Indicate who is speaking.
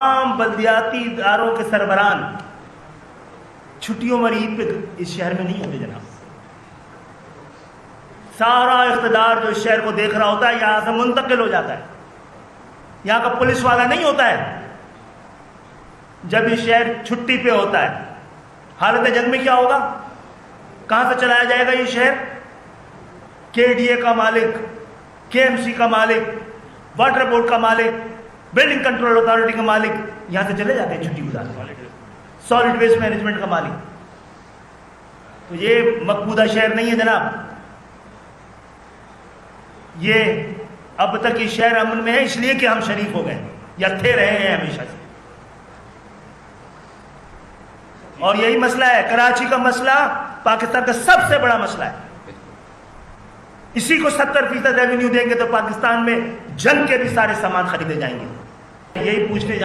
Speaker 1: तमाम बल्दियाती इदारों के सरबरान छुट्टियों में ईद पे इस शहर में नहीं होते जनाब। सारा इख्तिदार जो इस शहर को देख रहा होता है यहां से मुंतकिल हो जाता है। यहां का पुलिस वाला नहीं होता है जब ये शहर छुट्टी पे होता है। हालत जंग में क्या होगा, कहां से चलाया जाएगा ये शहर? केडीए का मालिक, केएमसी का मालिक, वाटर बोर्ड का मालिक, बिल्डिंग कंट्रोल अथॉरिटी का मालिक यहां से चले जाते हैं छुट्टी गुजारने वाले, सॉलिड वेस्ट मैनेजमेंट का मालिक। तो ये मकबूदा शहर नहीं है जनाब। ये अब तक ये शहर अमन में है इसलिए कि हम शरीफ हो गए या थे रहे हैं हमेशा से। और यही मसला है, कराची का मसला पाकिस्तान का सबसे बड़ा मसला है। इसी को 70% रेवेन्यू देंगे तो पाकिस्तान में जंग के भी सारे सामान खरीदे जाएंगे। यही पूछने